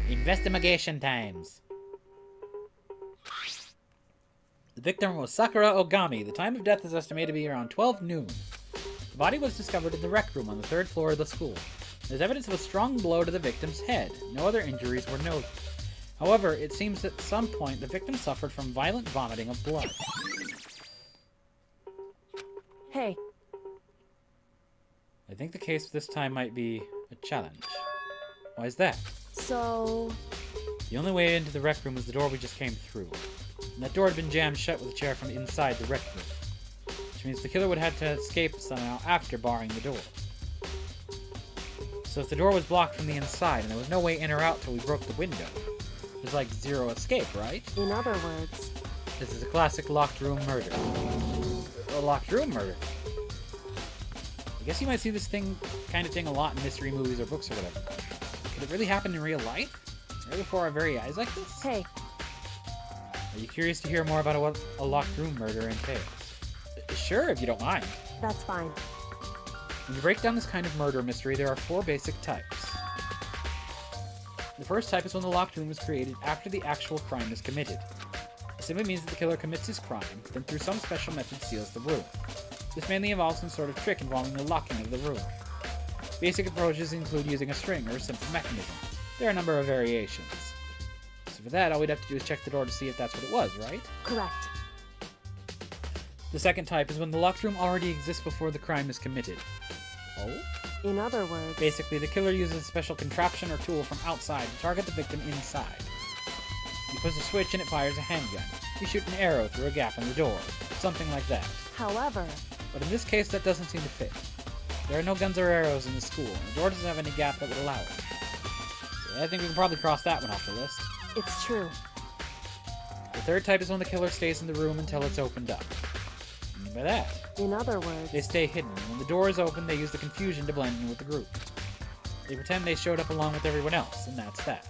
Investigation times. The victim was Sakura Ogami. The time of death is estimated to be around 12 noon. The body was discovered in the rec room on the 3rd floor of the school. There's evidence of a strong blow to the victim's head. No other injuries were noted. However, it seems at some point the victim suffered from violent vomiting of blood. Hey. I think the case this time might be a challenge. Why is that? So... The only way into the rec room was the door we just came through. And that door had been jammed shut with a chair from inside the rec room. Which means the killer would have to escape somehow after barring the door. So if the door was blocked from the inside and there was no way in or out till we broke the window, there's like zero escape, right? In other words... This is a classic locked room murder. A locked room murder. I guess you might see this kind of thing a lot in mystery movies or books or whatever. Could it really happen in real life? Right before our very eyes like this? Hey. Are you curious to hear more about what a locked room murder entails? Sure, if you don't mind. That's fine. When you break down this kind of murder mystery, there are 4 basic types. The first type is when the locked room was created after the actual crime is committed. It simply means that the killer commits his crime, then through some special method seals the room. This mainly involves some sort of trick involving the locking of the room. Basic approaches include using a string or a simple mechanism. There are a number of variations. So for that, all we'd have to do is check the door to see if that's what it was, right? Correct. The second type is when the locked room already exists before the crime is committed. Oh? In other words... Basically, the killer uses a special contraption or tool from outside to target the victim inside. You push a switch and it fires a handgun. You shoot an arrow through a gap in the door. Something like that. However... But in this case, that doesn't seem to fit. There are no guns or arrows in the school, and the door doesn't have any gap that would allow it. So I think we can probably cross that one off the list. It's true. The third type is when the killer stays in the room until it's opened up. What do you mean by that? In other words... They stay hidden. When the door is open, they use the confusion to blend in with the group. They pretend they showed up along with everyone else, and that's that.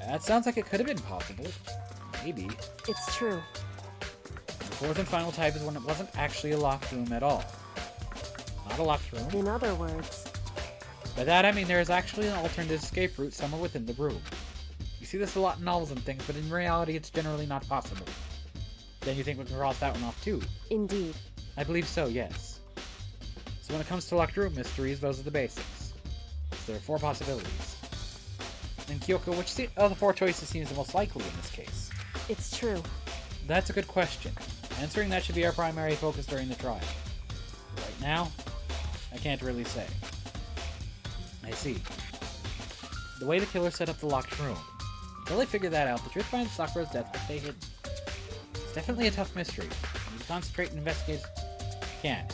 That sounds like it could have been possible. Maybe. It's true. The fourth and final type is when it wasn't actually a locked room at all. Not a locked room. In other words... By that I mean there is actually an alternate escape route somewhere within the room. You see this a lot in novels and things, but in reality it's generally not possible. Then you think we can cross that one off too? Indeed. I believe so, yes. So when it comes to locked room mysteries, those are the basics. So there are 4 possibilities. And Kyoko, which of the 4 choices seems the most likely in this case? It's true. That's a good question. Answering that should be our primary focus during the trial. Right now, I can't really say. I see. The way the killer set up the locked room. Until they figure that out, the truth behind Sakura's death will stay hidden. It's definitely a tough mystery. You need to concentrate and investigate can.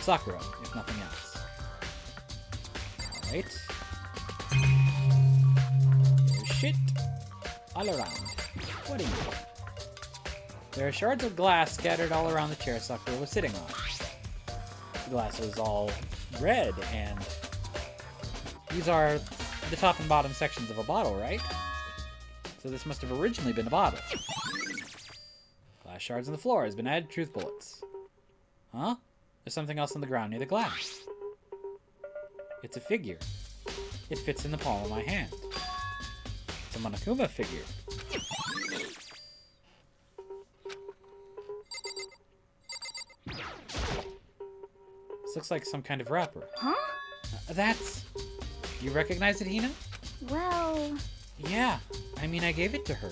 Sakura, if nothing else. Alright. There's shit all around. What are you? There are shards of glass scattered all around the chair Sakura was sitting on. The glass is all red, and these are the top and bottom sections of a bottle, right? So this must have originally been a bottle. Glass shards on the floor has been added truth bullets. Huh? There's something else on the ground near the glass. It's a figure. It fits in the palm of my hand. It's a Monokuma figure. This looks like some kind of wrapper. Huh? That's... Do you recognize it, Hina? Well... Yeah. I mean, I gave it to her.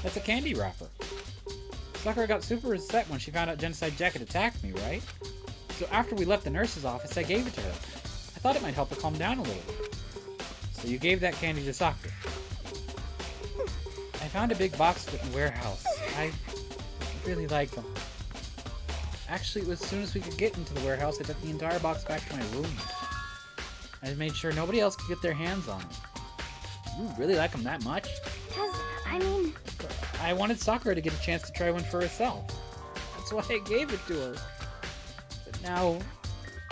That's a candy wrapper. Sakura got super upset when she found out Genocide Jacket attacked me, right? So after we left the nurse's office, I gave it to her. I thought it might help her calm down a little. So you gave that candy to Sakura. I found a big box of it in the warehouse. I really like them. Actually, as soon as we could get into the warehouse, I took the entire box back to my room. I made sure nobody else could get their hands on them. You really like them that much? 'Cause, I mean... I wanted Sakura to get a chance to try one for herself. That's why I gave it to her. But now,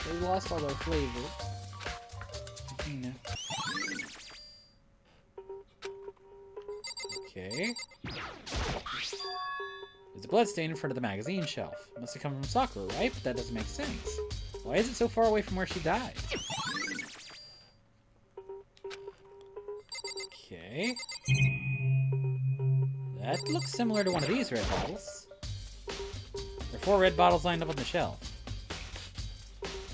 they lost all their flavor. Hina. Okay. There's a bloodstain in front of the magazine shelf. It must have come from Sakura, right? But that doesn't make sense. Why is it so far away from where she died? Okay. That looks similar to one of these red bottles. There are 4 red bottles lined up on the shelf.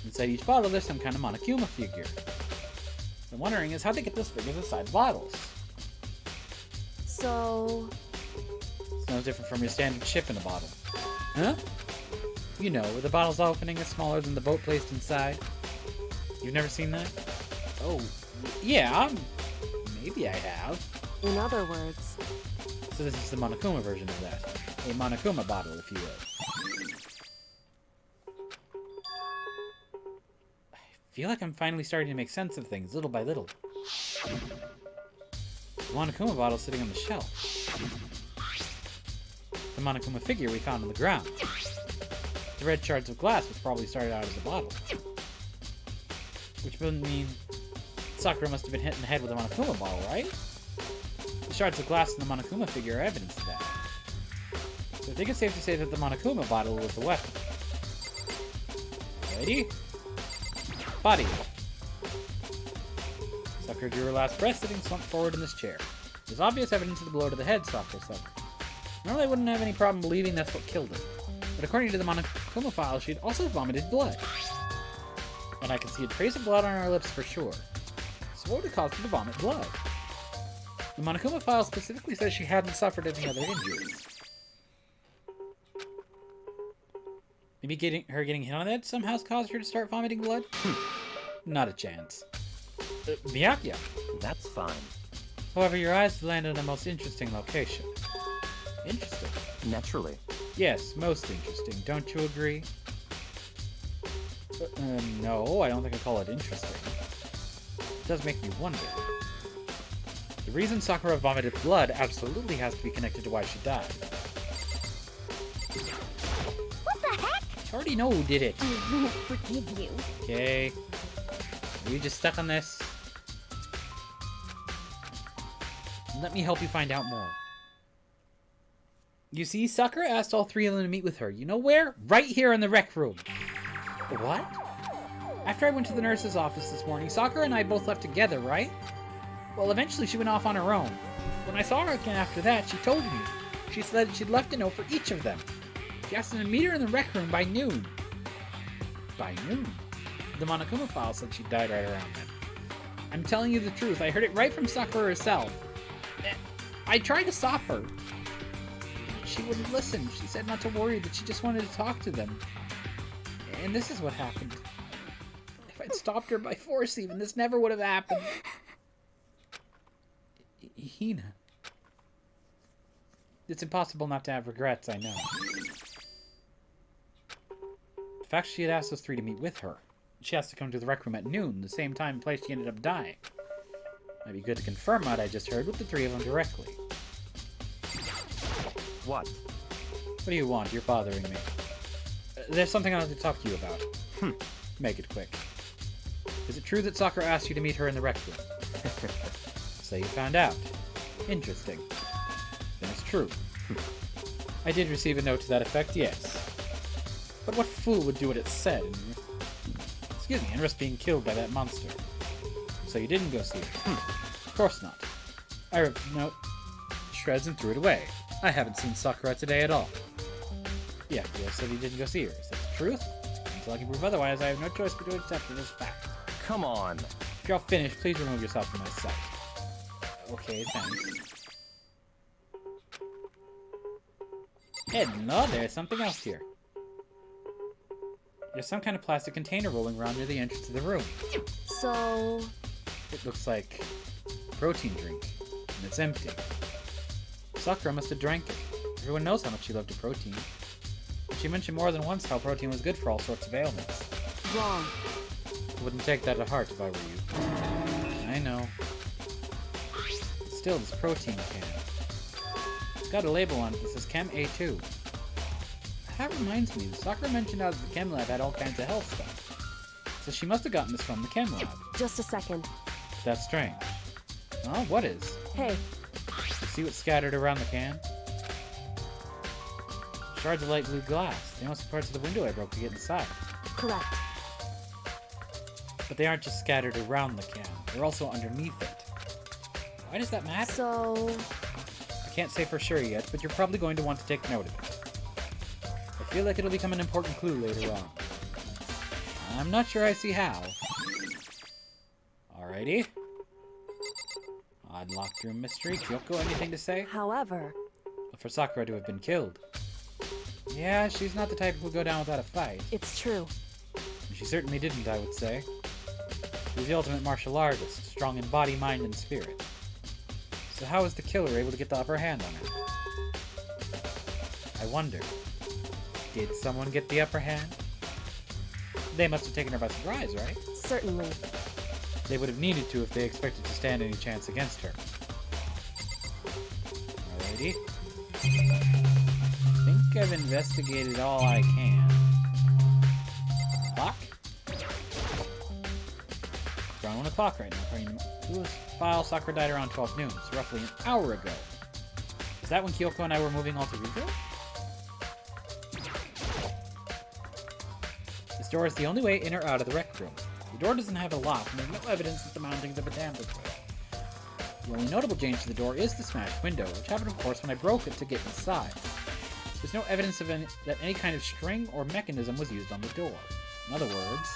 Inside each bottle, there's some kind of Monokuma figure. What I'm wondering is how they get those figures inside the bottles. So... It's no different from your standard chip in a bottle. Huh? You know, where the bottle's opening is smaller than the boat placed inside. You've never seen that? Oh, yeah. Maybe I have. In other words... So this is the Monokuma version of that. A Monokuma bottle, if you will. I feel like I'm finally starting to make sense of things, little by little. The Monokuma bottle sitting on the shelf. The Monokuma figure we found on the ground. The red shards of glass which probably started out as a bottle. Which would mean Sakura must have been hit in the head with a Monokuma bottle, right? The shards of glass in the Monokuma figure are evidence of that. So I think it's safe to say that the Monokuma bottle was the weapon. Ready? Body. Sakura drew her last breath, sitting slumped forward in this chair. There's obvious evidence of the blow to the head Sakura suffered. Normally I wouldn't have any problem believing that's what killed her. But according to the Monokuma file, she'd also vomited blood. And I can see a trace of blood on her lips for sure. So what would have caused her to vomit blood? The Monokuma file specifically says she hadn't suffered any other injuries. Maybe getting hit on the head somehow caused her to start vomiting blood? Not a chance. Miyakya. That's fine. However, your eyes landed on a most interesting location. Interesting. Naturally. Yes, most interesting. Don't you agree? No, I don't think I'd call it interesting. It does make me wonder. The reason Sakura vomited blood absolutely has to be connected to why she died. What the heck? I already know who did it. I won't forgive you. Okay. Are you just stuck on this? Let me help you find out more. You see, Sakura asked all 3 of them to meet with her. You know where? Right here in the rec room. What? After I went to the nurse's office this morning, Sakura and I both left together, right? Well, eventually she went off on her own. When I saw her again after that, she told me. She said she'd left a note for each of them. She asked them to meet her in the rec room by noon. By noon? The Monokuma file said she died right around then. I'm telling you the truth. I heard it right from Sakura herself. I tried to stop her. She wouldn't listen. She said not to worry, that she just wanted to talk to them. And this is what happened. If I'd stopped her by force even, this never would have happened. Hina. It's impossible not to have regrets, I know. The fact she had asked those 3 to meet with her. She has to come to the rec room at noon, the same time and place she ended up dying. Might be good to confirm what I just heard with the 3 of them directly. What? What do you want? You're bothering me. There's something I want to talk to you about. Make it quick. Is it true that Sakura asked you to meet her in the rec room? So you found out. Interesting. Then it's true. I did receive a note to that effect, yes. But what fool would do what it said and risk being killed by that monster? So you didn't go see her? Of course not. I ripped the note, shreds, and threw it away. I haven't seen Sakura today at all. Yeah, you said you didn't go see her. Is that the truth? Until I can prove otherwise, I have no choice but to accept it as fact. Come on. If you're all finished, please remove yourself from my sight. Okay, thanks. Ed, no, there's something else here. There's some kind of plastic container rolling around near the entrance to the room. So... It looks like a protein drink, and it's empty. Sakura must have drank it. Everyone knows how much she loved a protein. She mentioned more than once how protein was good for all sorts of ailments. wrong. I wouldn't take that to heart if I were you. I know. Still, this protein can. It's got a label on it that says Chem A2. That reminds me, Sakura mentioned how the chem lab had all kinds of health stuff. So she must have gotten this from the chem lab. Just a second. That's strange. Oh, what is? Hey, You see what's scattered around the can? Shards of light blue glass. They must be parts of the window I broke to get inside. correct. But they aren't just scattered around the can. They're also underneath it. Why does that matter? So, I can't say for sure yet, but you're probably going to want to take note of it. I feel like it'll become an important clue later on. I'm not sure I see how. Alrighty. Odd locked room mystery. Kyoko, anything to say? however, For Sakura to have been killed. Yeah, she's not the type who'll go down without a fight. it's true. And she certainly didn't, I would say. She was the ultimate martial artist, strong in body, mind, and spirit. So how was the killer able to get the upper hand on her? I wonder, did someone get the upper hand? They must have taken her by surprise, right? Certainly. They would have needed to if they expected to stand any chance against her. Alrighty. I think I've investigated all I can. Clock? It's around 1 o'clock right now. Whose file Sakura died around 12 noon, so roughly an hour ago. Is that when Kyoko and I were moving all to Rigo? This door is the only way in or out of the rec room. The door doesn't have a lock, and there's no evidence that the mountings have been tampered with. The only notable change to the door is the smashed window, which happened, of course, when I broke it to get inside. There's no evidence of that any kind of string or mechanism was used on the door. In other words,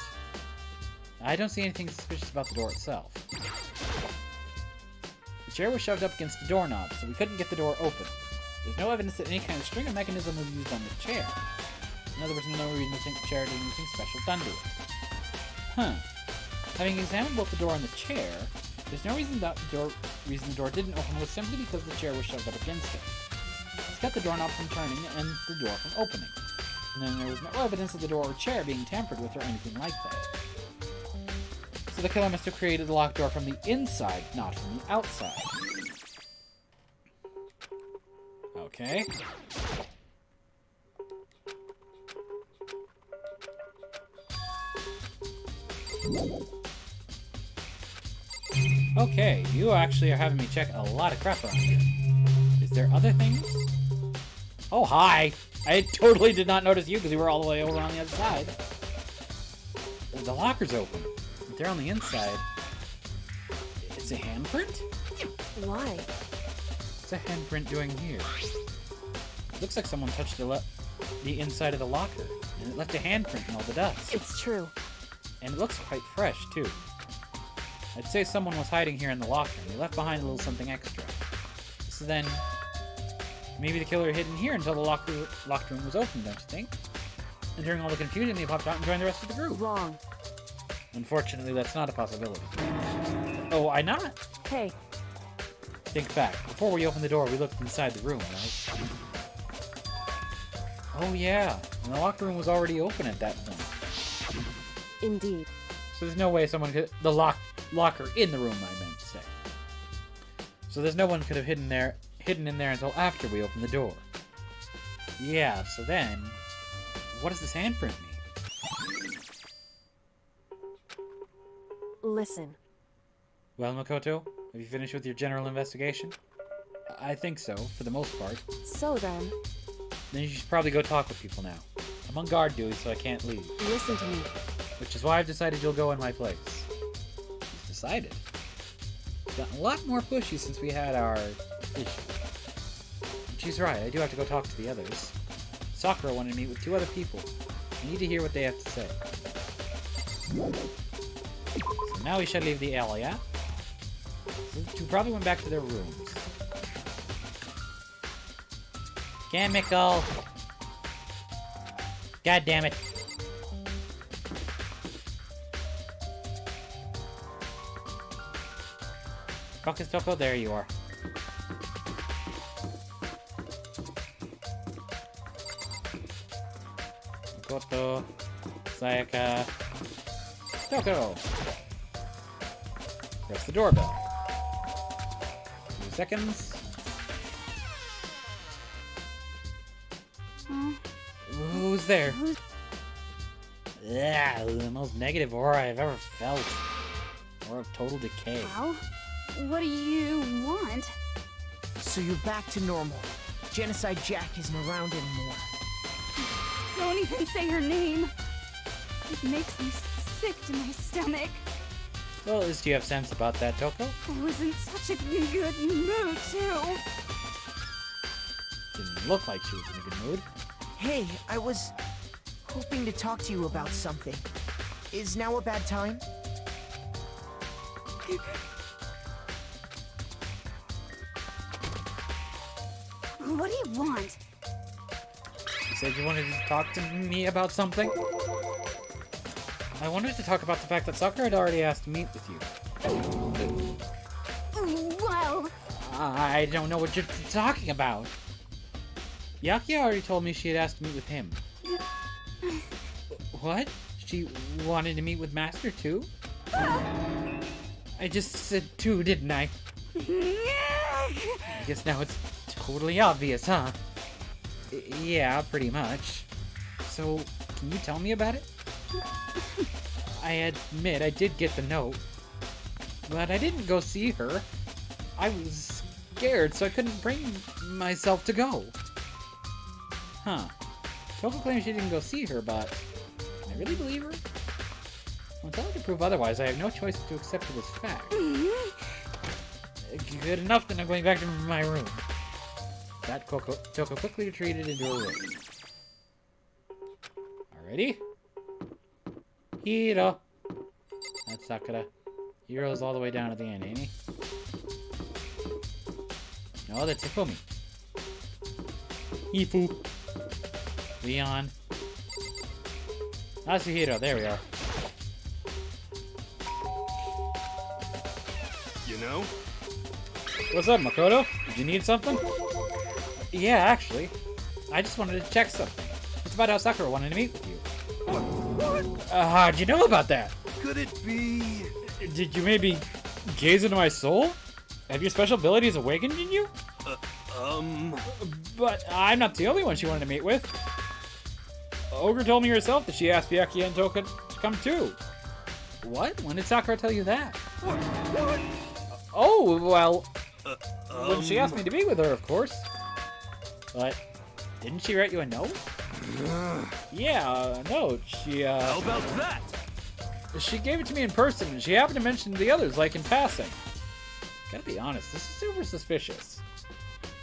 I don't see anything suspicious about the door itself. The chair was shoved up against the doorknob, so we couldn't get the door open. There's no evidence that any kind of string or mechanism was used on the chair. In other words, no reason to think the chair did anything special done to it. Huh. Having examined both the door and the chair, there's no reason the door didn't open was simply because the chair was shoved up against it. This kept the doorknob from turning and the door from opening. And then there was no evidence of the door or chair being tampered with or anything like that. So the killer must have created the locked door from the inside, not from the outside. Okay. Okay, you actually are having me check a lot of crap around here. Is there other things? Oh, hi! I totally did not notice you because you were all the way over on the other side. The locker's open. But they're on the inside. It's a handprint? Why? What's a handprint doing here? It looks like someone touched the inside of the locker, and it left a handprint in all the dust. It's true. And it looks quite fresh, too. I'd say someone was hiding here in the locker, and they left behind a little something extra. So then, maybe the killer hid in here until the locked room was open, don't you think? And during all the confusion, they popped out and joined the rest of the group. Wrong. Unfortunately, that's not a possibility. Oh, why not? Hey, Think back. Before we opened the door, we looked inside the room, right? Oh, yeah. And the locker room was already open at that point. indeed. So there's no way someone could... The locker in the room, I meant to say. So there's no one could have hidden in there until after we opened the door. Yeah, so then... What does this handprint mean? Listen. Well, Makoto, have you finished with your general investigation? I think so, for the most part. So then, Then you should probably go talk with people now. I'm on guard duty, so I can't leave. listen to me. Which is why I've decided you'll go in my place. He's decided. He's gotten a lot more pushy since we had our issue. And she's right, I do have to go talk to the others. Sakura wanted to meet with 2 other people. I need to hear what they have to say. So now we should leave the area. So the 2 probably went back to their rooms. Chemical! God damn it. Focus, Toko, there you are. Makoto, Sayaka, Toko. Press the doorbell. 2 seconds. Who's there? Yeah, the most negative aura I've ever felt. Aura of total decay. Well, what do you want? So you're back to normal. Genocide Jack isn't around anymore. Don't even say her name. It makes me sick to my stomach. Well, at least you have sense about that, Toko. I was in such a good mood, too. Didn't look like she was in a good mood. Hey, I was hoping to talk to you about something. Is now a bad time? What do you want? You said you wanted to talk to me about something? I wanted to talk about the fact that Sakura had already asked to meet with you. Well, I don't know what you're talking about. Yakia already told me she had asked to meet with him. What? She wanted to meet with Master too? I just said two, didn't I? I guess now it's totally obvious, huh? Yeah, pretty much. So, can you tell me about it? I admit I did get the note, but I didn't go see her. I was scared, so I couldn't bring myself to go. Huh. Toko claims she didn't go see her, but can I really believe her? Until I can prove otherwise, I have no choice but to accept it as fact. Good enough, then I'm going back to my room. That Toko quickly retreated into her room. Alrighty. Hiro. That's Sakura. Hiro's all the way down at the end, ain't he? No, that's Hifumi. Hifu. Leon. Hiro, there we are. You know? What's up, Makoto? Did you need something? Yeah, actually. I just wanted to check something. It's about how Sakura wanted to meet with you. What? How'd you know about that? Could it be? Did you maybe gaze into my soul? Have your special abilities awakened in you? But I'm not the only one she wanted to meet with. Ogre told me herself that she asked Byakuya and Toka to come too. What? When did Sakura tell you that? What? Oh, well, when she asked me to meet with her, of course. But didn't she write you a note? Yeah, a note. How about that? She gave it to me in person, and she happened to mention the others, like in passing. Gotta be honest, this is super suspicious.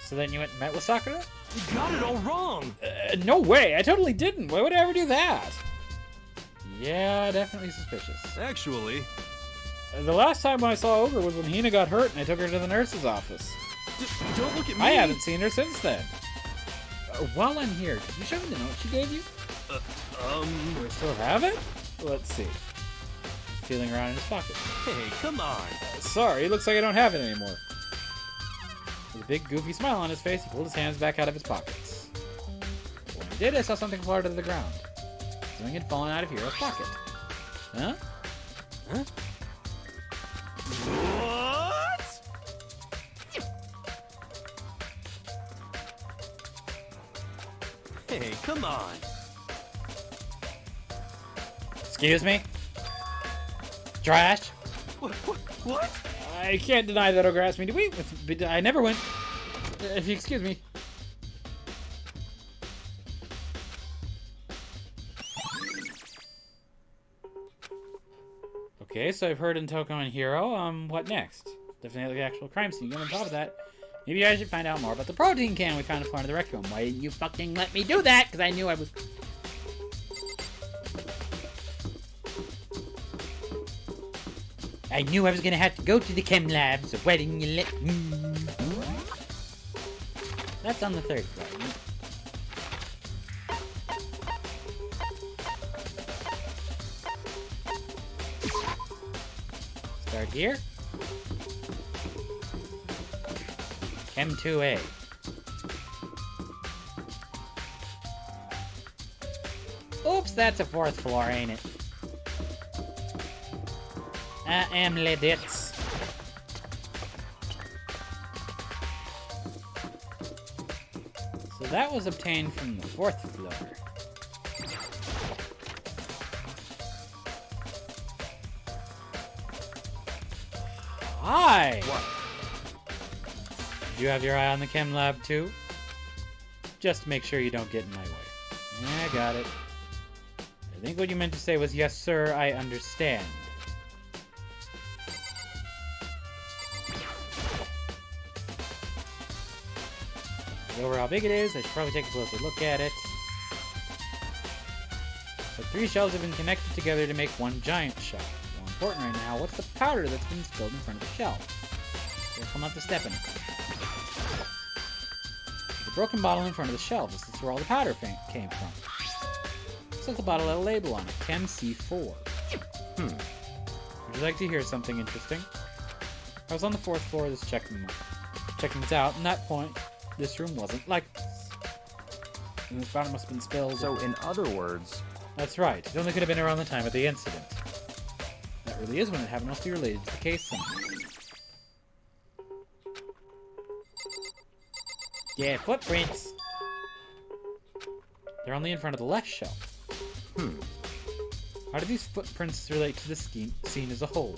So then you went and met with Sakura? You got it all wrong. No way, I totally didn't. Why would I ever do that? Yeah, definitely suspicious. Actually, The last time I saw Ogre was when Hina got hurt and I took her to the nurse's office. don't look at me. I haven't seen her since then. While I'm here, could you show me the note she gave you? Do I still have it? Let's see. Feeling around in his pocket. Hey, come on. Sorry, looks like I don't have it anymore. With a big goofy smile on his face, he pulled his hands back out of his pockets. When he did, I saw something fall to the ground. Something had fallen out of Hiro's pocket. Huh? Huh? What? Hey, come on. Excuse me? Trash? What? I can't deny that Ogre asked me to meet with, but I never went. If you excuse me. Okay, so I've heard in Toko and Hiro. What next? Definitely the actual crime scene. On top of that, maybe I should find out more about the protein can we found in the floor in the rec room. Why didn't you fucking let me do that? Because I knew I was. I knew I was gonna have to go to the chem lab, so why didn't you let me? That's on the third floor. Start here. Chem 2A. Oops, that's a fourth floor, ain't it? I am Leditz. So that was obtained from the fourth floor. Hi! What? Do you have your eye on the chem lab too? Just make sure you don't get in my way. Yeah, I got it. I think what you meant to say was, yes, sir, I understand. Go over how big it is. I should probably take a closer look at it. The 3 shelves have been connected together to make one giant shelf. More important right now, what's the powder that's been spilled in front of the shelf? Careful not to step in it. There's a broken bottle in front of the shelf. This is where all the powder came from. Looks like the bottle had a label on it. Chem C4. Would you like to hear something interesting? I was on the 4th floor of this checking this out, and that point, this room wasn't like this. And this bottle must have been spilled. So, in other words... That's right. It only could have been around the time of the incident. That really is when it happened. Must be related to the case somehow. Yeah, footprints! They're only in front of the left shelf. How do these footprints relate to the scene as a whole?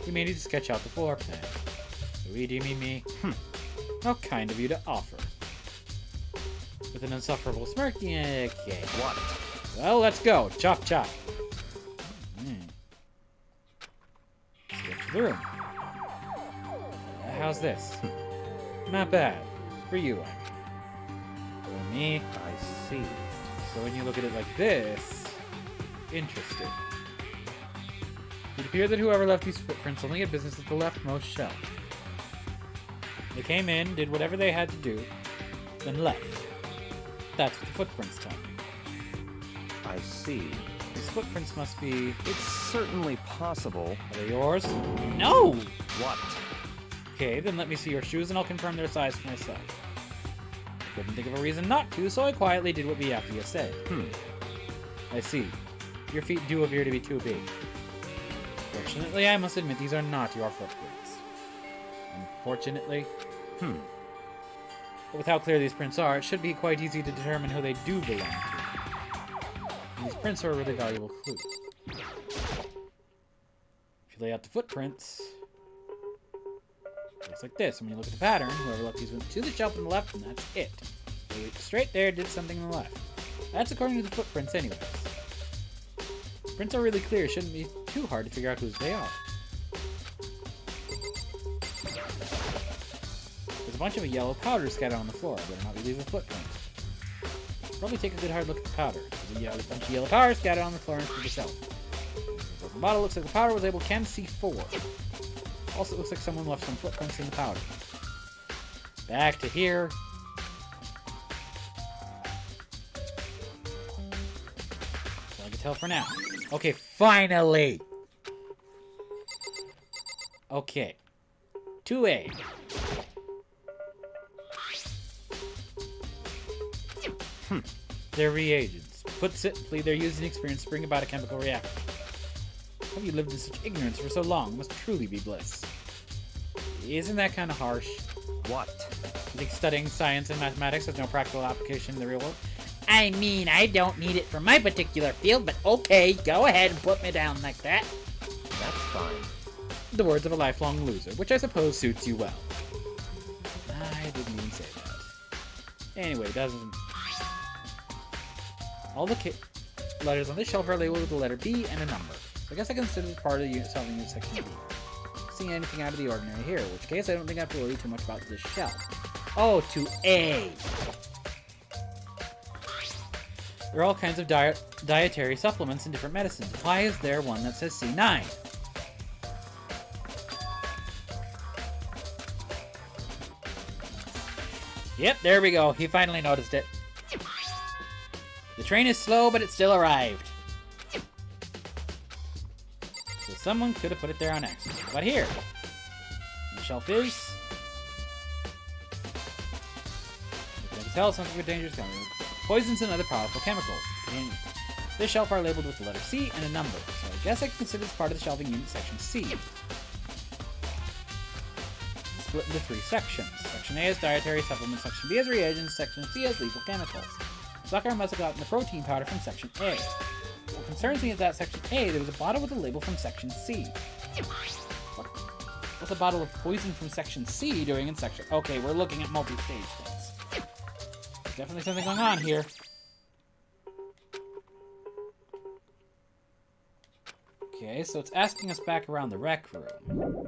We may need to sketch out the floor plan. Me. How kind of you to offer. With an insufferable smirk, yeah, okay. What? Well, let's go. Chop, chop. Let's get to the room. How's this? Not bad. For you, I mean. For me, I see. so when you look at it like this, interesting. It appears that whoever left these footprints only had business at the leftmost shelf. They came in, did whatever they had to do, then left. That's what the footprints tell me. I see. These footprints must be... It's certainly possible. Are they yours? No! What? Okay, then let me see your shoes and I'll confirm their size for myself. Couldn't think of a reason not to, so I quietly did what Byakuya said. I see. Your feet do appear to be too big. Fortunately, I must admit these are not your footprints. Unfortunately. But with how clear these prints are, it should be quite easy to determine who they do belong to. And these prints are a really valuable clue. If you lay out the footprints, it looks like this. When you look at the pattern, whoever left these went to the shelf on the left, and that's it. They went straight there, did something on the left. That's according to the footprints anyways. Prints are really clear, it shouldn't be too hard to figure out whose they are. There's a bunch of yellow powder scattered on the floor. I better not leave a footprint. Probably take a good hard look at the powder. There's a bunch of yellow powder scattered on the floor next to the shelf. The bottle looks like the powder was labeled Chem C4. Also, it looks like someone left some footprints in the powder. Back to here. That's all I can tell for now. Okay, finally! Okay. 2A. They're reagents. Put simply, they're used in experience to bring about a chemical reaction. How have you lived in such ignorance for so long? It must truly be bliss. Isn't that kind of harsh? What? You think studying science and mathematics has no practical application in the real world? I mean, I don't need it for my particular field, but okay, go ahead and put me down like that. That's fine. The words of a lifelong loser, which I suppose suits you well. I didn't even say that. Anyway, it doesn't... All the letters on this shelf are labeled with the letter B and a number. So I guess I consider this part of the unit solving unit section B. Not seeing anything out of the ordinary here, in which case I don't think I have to worry too much about this shelf. Oh, to A! There are all kinds of dietary supplements and different medicines. Why is there one that says C9? Yep, there we go. He finally noticed it. The train is slow, but it still arrived. So someone could have put it there on accident. But here, the shelf is... You can tell something with dangerous chemicals. Poisons and other powerful chemicals. And this shelf are labeled with the letter C and a number. So I guess I can consider this part of the shelving unit section C. Split into 3 sections. Section A is dietary supplements, Section B is reagents, Section C is lethal chemicals. Zucker must have gotten the protein powder from Section A. What concerns me is that Section A, there was a bottle with a label from Section C. What's a bottle of poison from Section C doing in Section... Okay, we're looking at multi-stage things. There's definitely something going on here. Okay, so it's asking us back around the rec room.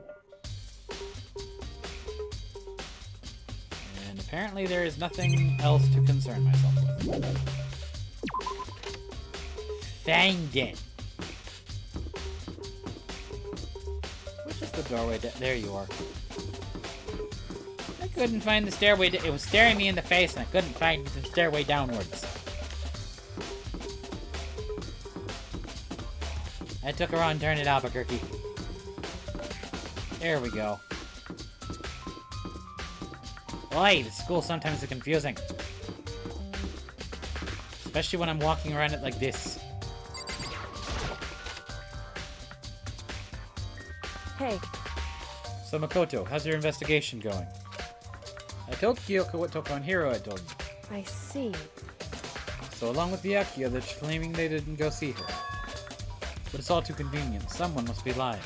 Apparently there is nothing else to concern myself with. Find it! Which is the doorway? There you are. I couldn't find the stairway. It was staring me in the face, and I couldn't find the stairway downwards. I took a wrong turn at Albuquerque. There we go. Boy, the school sometimes is confusing. Especially when I'm walking around it like this. Hey, So Makoto, how's your investigation going? I told Kyoko what Toko and Hiro had told me. I see. So along with Byakuya, they're claiming they didn't go see her. But it's all too convenient. Someone must be lying.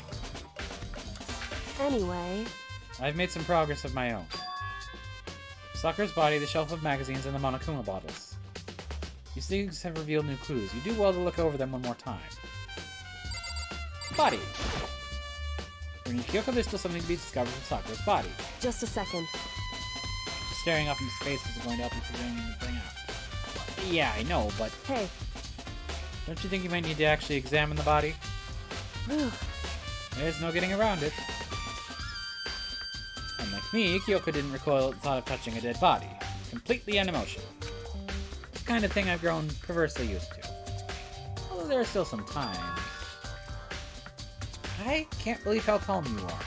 Anyway, I've made some progress of my own. Sakura's body, the shelf of magazines, and the Monokuma bottles. These things have revealed new clues. You do well to look over them one more time. Body. During Kyoko, there's still something to be discovered from Sakura's body. just a second. Staring up into space isn't going to help you figuring anything out. Yeah, I know, but Hey, don't you think you might need to actually examine the body? whew, There's no getting around it. Unlike me, Kyoko didn't recoil at the thought of touching a dead body. It's completely unemotional. It's the kind of thing I've grown perversely used to. Although there are still some times. I can't believe how calm you are.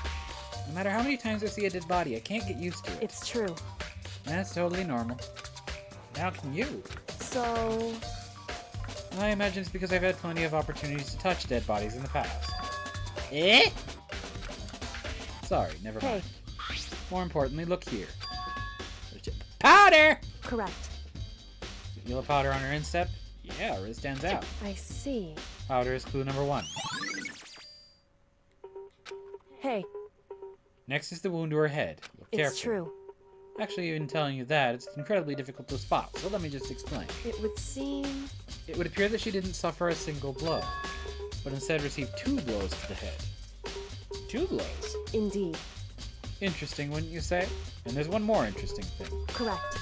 No matter how many times I see a dead body, I can't get used to it. it's true. That's totally normal. How can you? So, I imagine it's because I've had plenty of opportunities to touch dead bodies in the past. Eh? Sorry, never mind. hey, More importantly, look here. Powder! correct. Yellow powder on her instep? Yeah, Riz stands out. I see. Powder is clue number 1. Hey, Next is the wound to her head. Look it's carefully. true. Actually, even telling you that, it's incredibly difficult to spot, so let me just explain. It would seem... It would appear that she didn't suffer a single blow, but instead received 2 blows to the head. 2 blows? Indeed. Interesting, wouldn't you say? And there's one more interesting thing. Correct.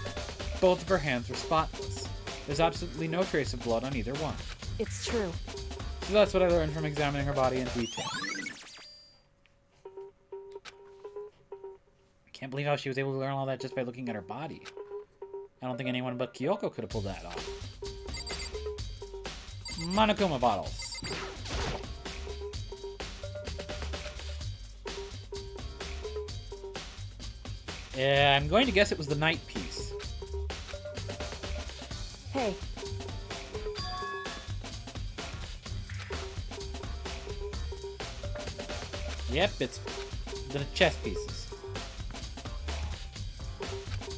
Both of her hands were spotless. There's absolutely no trace of blood on either one. It's true. So that's what I learned from examining her body in detail. I can't believe how she was able to learn all that just by looking at her body. I don't think anyone but Kyoko could have pulled that off. Monokuma bottles. I'm going to guess it was the night piece. Hey, Yep, it's the chess pieces.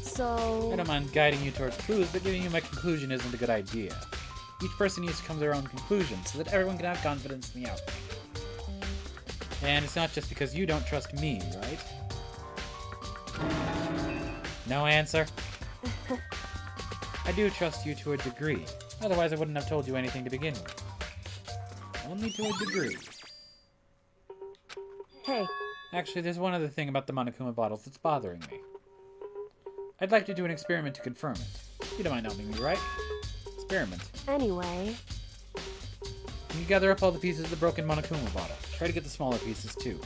so... I don't mind guiding you towards clues, but giving you my conclusion isn't a good idea. Each person needs to come to their own conclusion, so that everyone can have confidence in the outcome. And it's not just because you don't trust me, right? No answer? I do trust you to a degree. Otherwise I wouldn't have told you anything to begin with. Only to a degree. Hey, Actually, there's one other thing about the Monokuma bottles that's bothering me. I'd like to do an experiment to confirm it. You don't mind helping me, right? Experiment. anyway... Can you gather up all the pieces of the broken Monokuma bottle? Try to get the smaller pieces, too.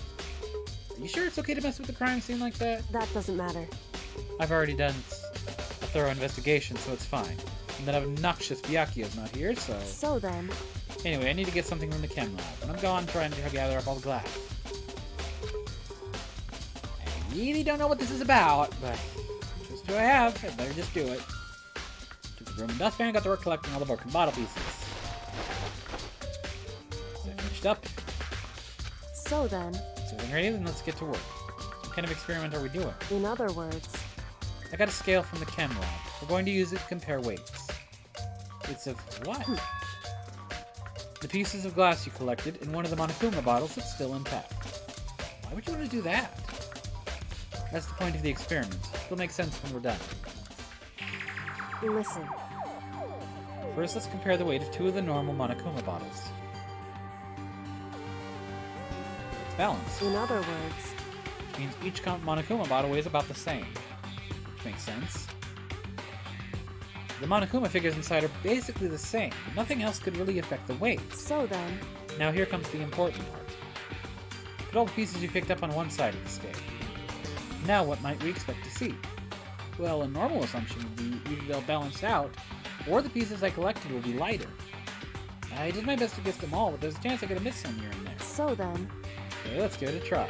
Are you sure it's okay to mess with the crime scene like that? That doesn't matter. I've already done a thorough investigation, so it's fine. And that obnoxious Byakuya's not here, so... So then... Anyway, I need to get something from the chem lab. When I'm gone, trying to gather up all the glass. I really don't know what this is about, but just who I have, I better just do it. Took the broom and dustpan and got to work collecting all the broken bottle pieces. So I finished up. So then, Is everything ready? Then let's get to work. What kind of experiment are we doing? in other words... I got a scale from the chem lab. We're going to use it to compare weights. It's of what? The pieces of glass you collected in one of the Monokuma bottles that's still intact. Why would you want to do that? That's the point of the experiment. It'll make sense when we're done. Listen. First, let's compare the weight of 2 of the normal Monokuma bottles. It's balanced, In other words... which means each Monokuma bottle weighs about the same. makes sense. The Monokuma figures inside are basically the same. Nothing else could really affect the weight. So then, Now here comes the important part. Put all the pieces you picked up on one side of the scale. Now what might we expect to see? Well, a normal assumption would be either they'll balance out, or the pieces I collected will be lighter. I did my best to guess them all, but there's a chance I could have missed some here and there. so then, Okay, let's give it a try.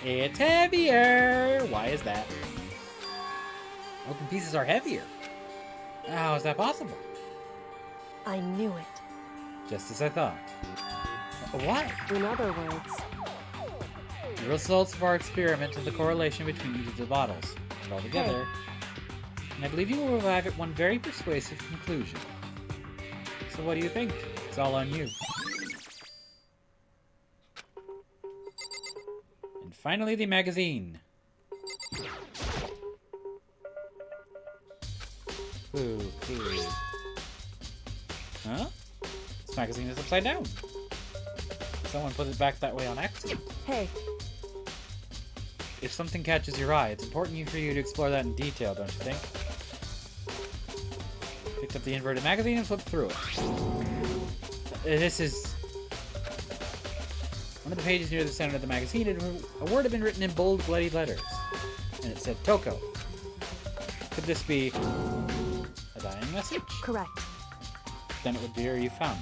It's heavier! Why is that? Broken pieces are heavier. How is that possible? I knew it. Just as I thought. What? In other words, The results of our experiment of the correlation between each of the bottles. Put all together, and I believe you will arrive at one very persuasive conclusion. So what do you think? It's all on you. And finally, the magazine. Ooh. Huh? This magazine is upside down. Someone put it back that way on accident. hey, If something catches your eye, it's important for you to explore that in detail, don't you think? Picked up the inverted magazine and flipped through it. This is... One of the pages near the center of the magazine, a word had been written in bold, bloody letters. And it said Toko. Could this be a dying message? correct. Then it would be where you found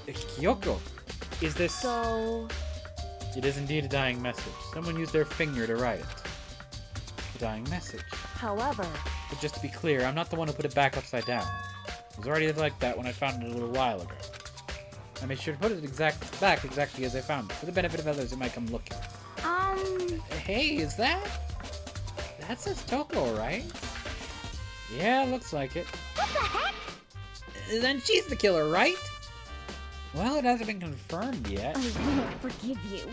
it. Kyoko! Is this... So, It is indeed a dying message. Someone used their finger to write it. A dying message. however, But just to be clear, I'm not the one who put it back upside down. It was already like that when I found it a little while ago. I made sure to put it back exactly as I found it, for the benefit of others who might come looking. Hey, is that... That says Toko, right? Yeah, looks like it. What the heck? Then she's the killer, right? Well, it hasn't been confirmed yet. I won't forgive you.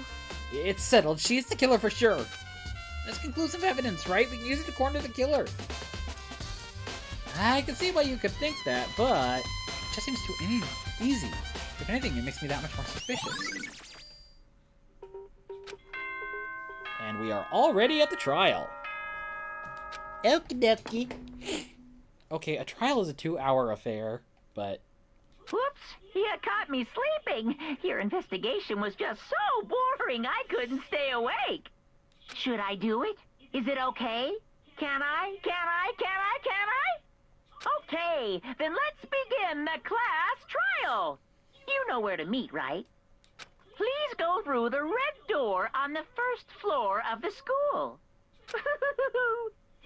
It's settled. She's the killer for sure. That's conclusive evidence, right? We can use it to corner the killer. I can see why you could think that, but it just seems too easy. If anything, it makes me that much more suspicious. And we are already at the trial. Okie dokie. Okay, a trial is a 2-hour affair, but... Whoops! You caught me sleeping. Your investigation was just so boring I couldn't stay awake. Should I do it? Is it okay? Can I? Okay, then let's begin the class trial. You know where to meet, right? Please go through the red door on the first floor of the school.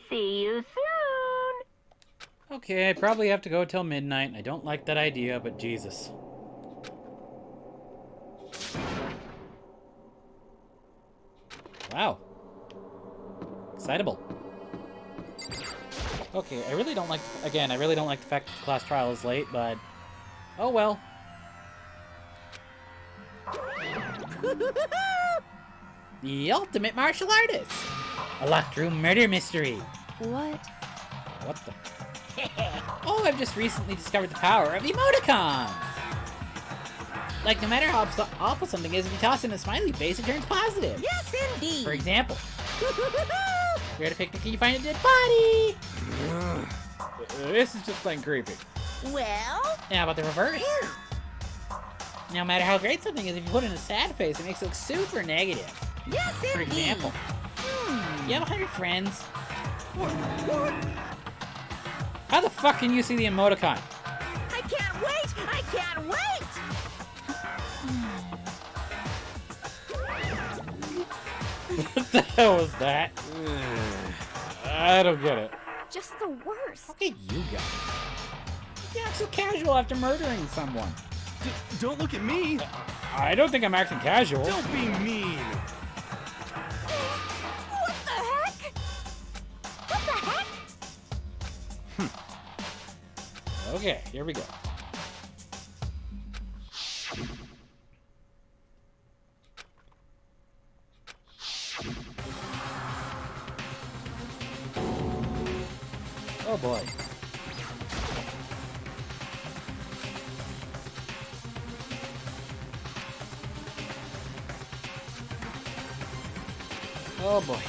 See you soon. Okay, I probably have to go till midnight. I don't like that idea, but Jesus. Wow. Excitable. Okay, I really don't like... Again, I really don't like the fact that the class trial is late, but... Oh well. The ultimate martial artist! A locked room murder mystery. what? What the... Oh, I've just recently discovered the power of emoticons! Like, no matter how awful something is, if you toss in a smiley face, it turns positive. Yes, indeed. For example, you're at a picnic and you find a dead body! This is just plain creepy. Well, Now about the reverse. No matter how great something is, if you put in a sad face, it makes it look super negative. yes, For indeed. example, you have 100 friends. How the fuck can you see the emoticon? I can't wait. I can't wait. What the hell was that? I don't get it. Just the worst. Look at you guys. You act so casual after murdering someone. Don't look at me. I don't think I'm acting casual. Don't be mean. What the heck? What the heck? Okay, here we go. Oh boy. Oh boy.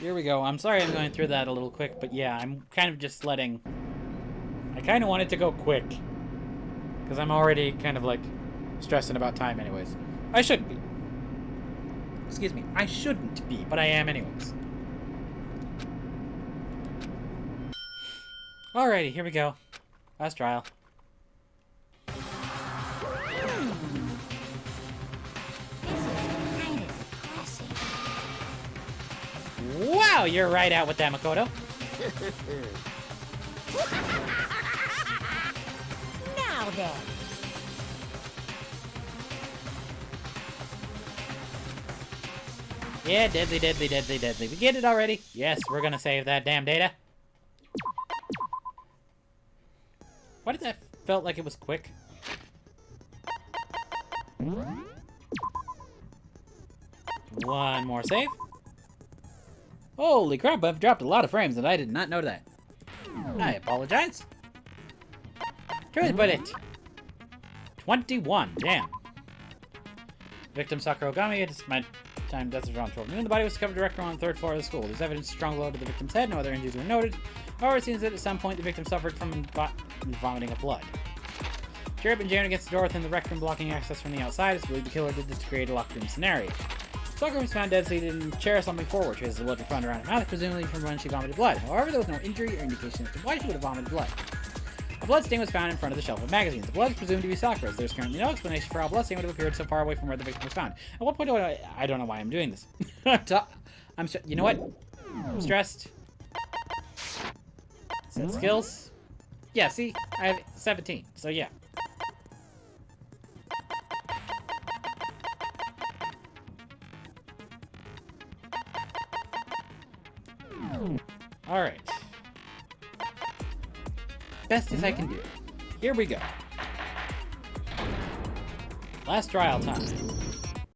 Here we go. I'm sorry I'm going through that a little quick, but yeah, I'm kind of just letting... I kind of want it to go quick. Because I'm already kind of, like, stressing about time anyways. I shouldn't be. Excuse me. I shouldn't be, but I am anyways. Alrighty, here we go. Last trial. Wow, you're right out with that, Makoto. Now then. Yeah, deadly, deadly, deadly, deadly. We get it already? Yes, we're gonna save that damn data. Why did that felt like it was quick? One more save. Holy crap, I've dropped a lot of frames and I did not know that. I apologize. Truth but it. 21, damn. Victim Sakura Ogami, it is my time death is around 12 noon. The body was discovered directly on the 3rd floor of the school. There's evidence of strong blow to the victim's head, no other injuries were noted. However, it seems that at some point the victim suffered from vomiting of blood. Jared and jammed against the door within the rec room, blocking access from the outside. It's believed the killer did this to create a locked room scenario. Sakura was found dead seated in a chair slumping forward. She has a blood found around her mouth, presumably from when she vomited blood. However, there was no injury or indication as to why she would have vomited blood. A blood stain was found in front of the shelf of magazines. The blood is presumed to be Sakura's. There's currently no explanation for how a blood stain would have appeared so far away from where the victim was found. At what point do I don't know why I'm doing this. You know what? I'm stressed. Set skills. Yeah, see? I have 17, so yeah. Alright. Best as I can do. Here we go. Last trial time.